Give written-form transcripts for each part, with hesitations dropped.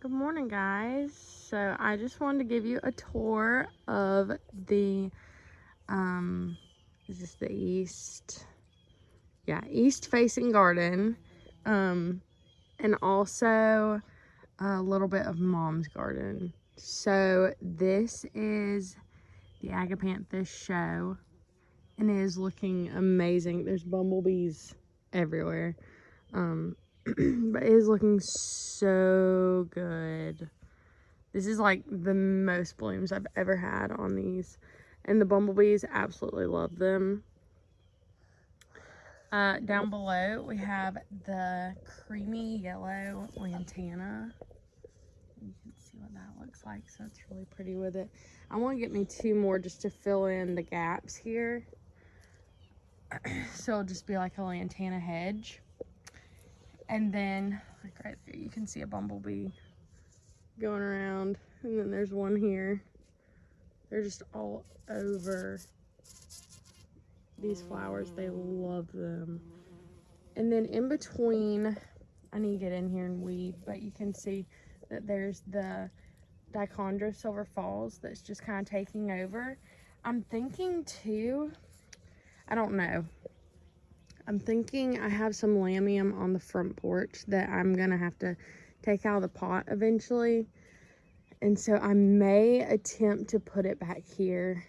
Good morning, guys. So I just wanted to give you a tour of the is this the east? Yeah, east facing garden. And also a little bit of mom's garden. So this is the agapanthus show and it is looking amazing. There's bumblebees everywhere. But it is looking so good. This is like the most blooms I've ever had on these. And the bumblebees absolutely love them. Down below, we have the creamy yellow lantana. You can see what that looks like, so it's really pretty with it. I want to get me two more just to fill in the gaps here. So it'll just be like a lantana hedge. And then, like right there, you can see a bumblebee going around. And then there's one here. They're just all over these flowers. They love them. And then in between, I need to get in here and weed, but you can see that there's the dichondra silver falls that's just kind of taking over. I'm thinking too, I don't know. I'm thinking I have some lamium on the front porch that I'm gonna have to take out of the pot eventually. And so I may attempt to put it back here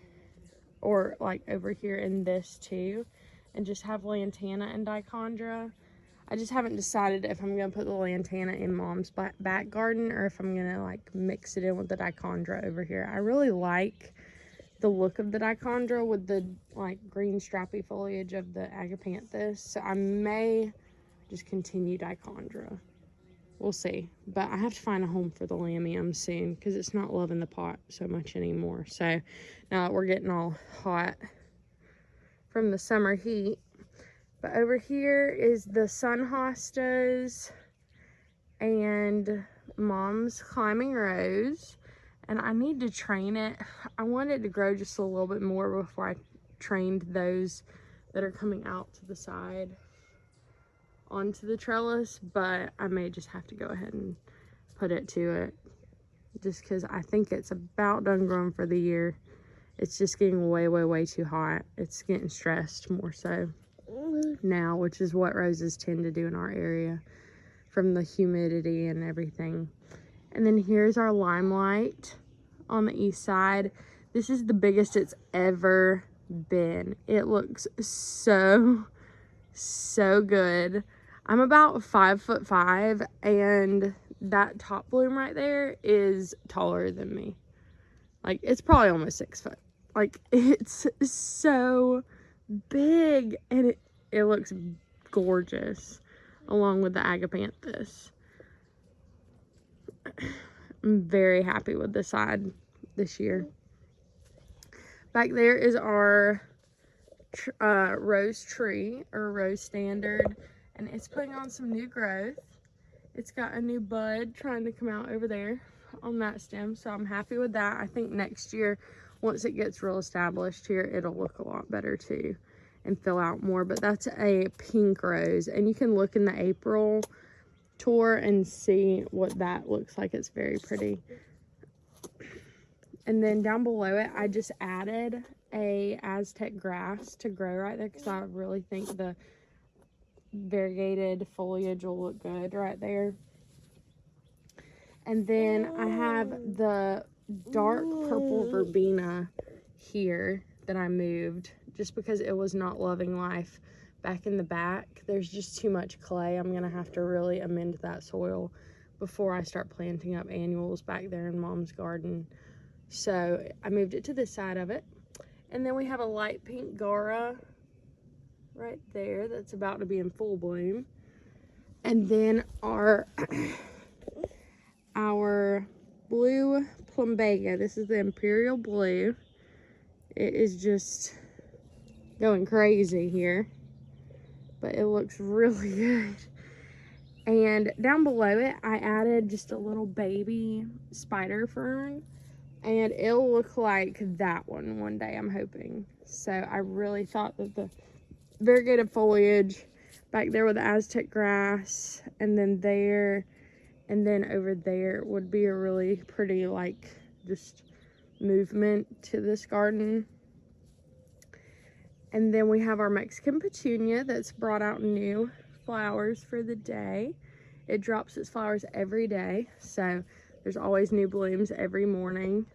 or like over here in this too, and just have lantana and dichondra. I just haven't decided if I'm gonna put the lantana in mom's back garden or if I'm gonna like mix it in with the dichondra over here. I really like the look of the dichondra with the like green strappy foliage of the agapanthus, so I may just continue dichondra. We'll see, but I have to find a home for the lamium soon because it's not loving the pot so much anymore. So now that we're getting all hot from the summer heat. But over here is the sun hostas and mom's climbing rose, and I need to train it. I want it to grow just a little bit more before I trained those that are coming out to the side onto the trellis, but I may just have to go ahead and put it to it just because I think it's about done growing for the year. It's just getting way too hot. It's getting stressed more so now, which is what roses tend to do in our area from the humidity and everything. And then here's our Limelight on the east side. This is the biggest it's ever been. It looks so good. I'm about 5'5", and that top bloom right there is taller than me. Like, it's probably almost 6 foot. Like, it's so big, and it looks gorgeous along with the agapanthus. I'm very happy with the side this year. Back there is our rose tree or rose standard, and it's putting on some new growth. It's got a new bud trying to come out over there on that stem, so I'm happy with that. I think next year, once it gets real established here, it'll look a lot better too and fill out more. But that's a pink rose, and you can look in the April tour and see what that looks like. It's very pretty. And then down below it, I just added a Aztec grass to grow right there because I really think the variegated foliage will look good right there. And then I have the dark purple verbena here that I moved just because it was not loving life back in the back. There's just too much clay. I'm gonna have to really amend that soil before I start planting up annuals back there in mom's garden. So I moved it to this side of it. And then we have a light pink Gara right there that's about to be in full bloom. And then our blue plumbago. This is the imperial blue. It is just going crazy here, but it looks really good. And down below it, I added just a little baby spider fern, and it'll look like that one day, I'm hoping. So I really thought that the variegated foliage back there with the Aztec grass, and then there And then over there would be a really pretty, like, just movement to this garden. And then we have our Mexican petunia that's brought out new flowers for the day. It drops its flowers every day, so there's always new blooms every morning.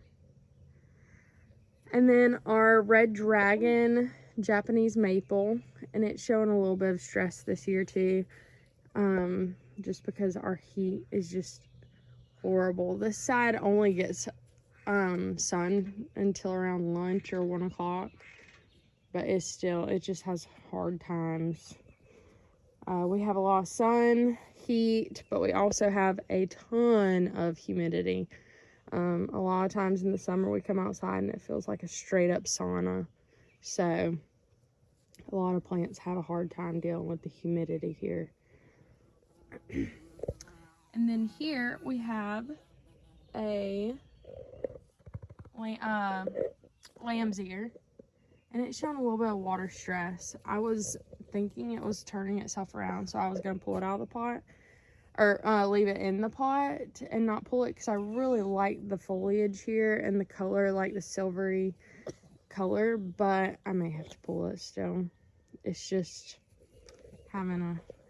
And then our red dragon Japanese maple, and it's showing a little bit of stress this year too, just because our heat is just horrible. This side only gets sun until around lunch or 1 o'clock, but it just has hard times. We have a lot of sun, heat, but we also have a ton of humidity. A lot of times in the summer we come outside and it feels like a straight up sauna. So a lot of plants have a hard time dealing with the humidity here. And then here we have a lamb's ear, and it's showing a little bit of water stress. I was thinking it was turning itself around, so I was going to pull it out of the pot, or leave it in the pot and not pull it, because I really like the foliage here and the color, like the silvery color, but I may have to pull it still. It's just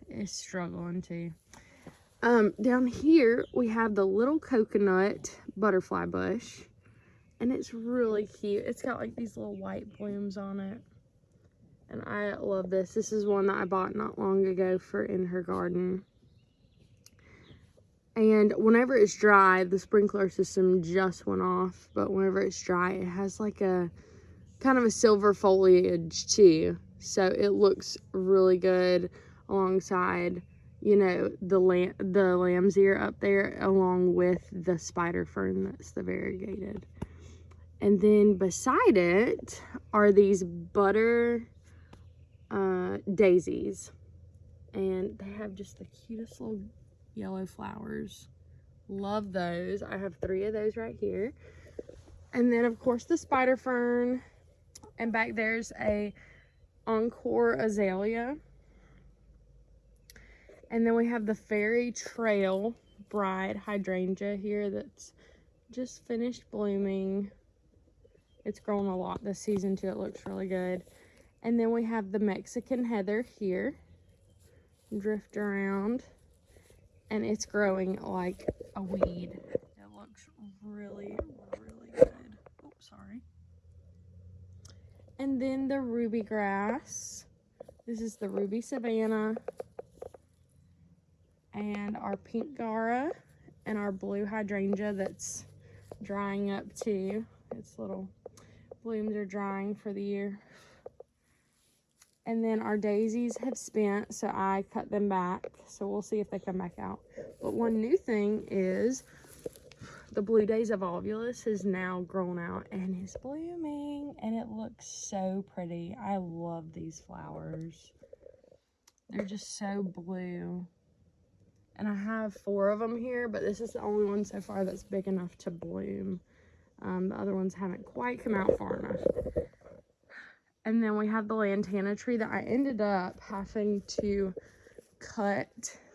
it's struggling too. Down here we have the little coconut butterfly bush, and it's really cute. It's got like these little white blooms on it, and I love this. This is one that I bought not long ago for in her garden. And whenever it's dry, the sprinkler system just went off, but whenever it's dry, it has like a kind of a silver foliage too. So it looks really good alongside, you know, the lamb's ear up there, along with the spider fern that's the variegated. And then beside it are these butter daisies, and they have just the cutest little yellow flowers. Love those. I have 3 of those right here. And then of course the spider fern, and back there's a encore azalea. And then we have the fairy trail bride hydrangea here that's just finished blooming. It's grown a lot this season too. It looks really good. And then we have the Mexican heather here, drift around, and it's growing like a weed. It looks really, really good. Oh, sorry. And then the ruby grass. This is the ruby savannah, and our pink gara, and our blue hydrangea that's drying up too. Its little blooms are drying for the year. And then our daisies have spent, so I cut them back. So we'll see if they come back out. But one new thing is the blue days of Ovulus has now grown out and is blooming, and it looks so pretty. I love these flowers. They're just so blue. And I have 4 of them here, but this is the only one so far that's big enough to bloom. The other ones haven't quite come out far enough. And then we have the lantana tree that I ended up having to cut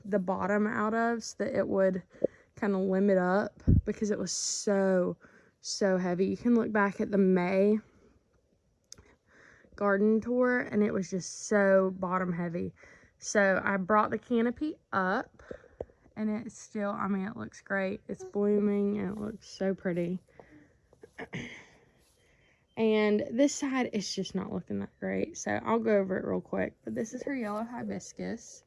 the bottom out of so that it would kind of limit up, because it was so heavy. You can look back at the May garden tour, and it was just so bottom heavy. So I brought the canopy up, and it's still, I mean, it looks great. It's blooming, and it looks so pretty. And this side is just not looking that great, so I'll go over it real quick. But this is her yellow hibiscus.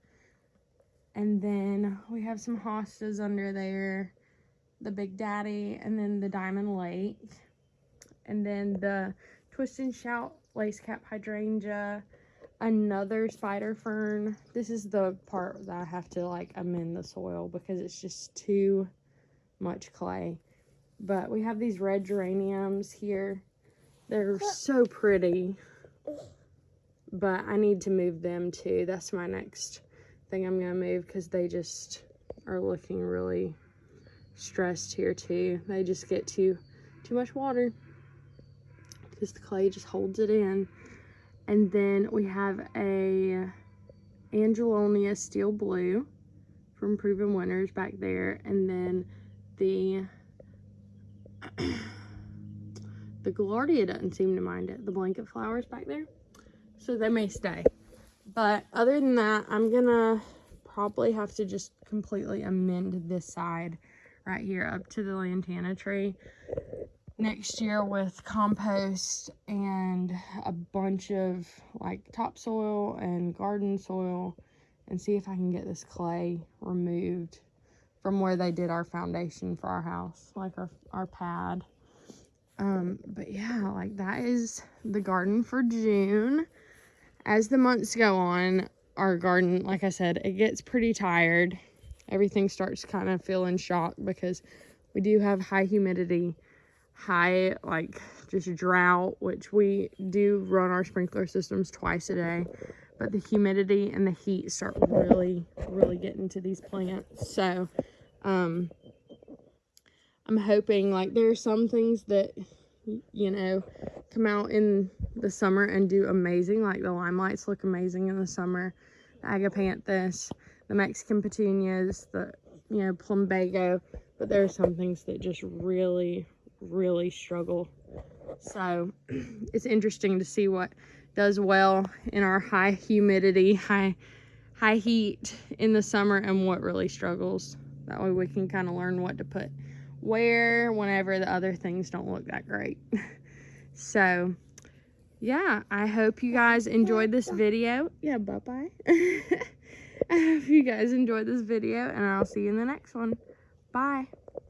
And then we have some hostas under there, the Big Daddy, and then the Diamond Lake. And then the Twist and Shout lace cap hydrangea, another spider fern. This is the part that I have to like amend the soil because it's just too much clay. But we have these red geraniums here. They're so pretty, but I need to move them too. That's my next thing I'm gonna move, because they just are looking really stressed here too. They just get too much water because the clay just holds it in. And then we have a Angelonia steel blue from Proven Winners back there, and then the Gaillardia doesn't seem to mind it. The blanket flowers back there, so they may stay. But other than that, I'm gonna probably have to just completely amend this side right here up to the lantana tree next year with compost and a bunch of like topsoil and garden soil, and see if I can get this clay removed from where they did our foundation for our house, like our pad. But yeah, like that is the garden for June. As the months go on, our garden, like I said, it gets pretty tired. Everything starts kind of feeling shock because we do have high humidity, high like just drought, which we do run our sprinkler systems twice a day, but the humidity and the heat start really getting to these plants. So I'm hoping, like, there are some things that, you know, come out in the summer and do amazing, like the Limelights look amazing in the summer, the Agapanthus, the Mexican petunias, the, you know, plumbago, but there are some things that just really struggle. So it's interesting to see what does well in our high humidity, high heat in the summer, and what really struggles. That way we can kind of learn what to put where whenever the other things don't look that great. So yeah, I hope you guys enjoyed this video. Yeah, bye-bye. I hope you guys enjoyed this video, and I'll see you in the next one. Bye.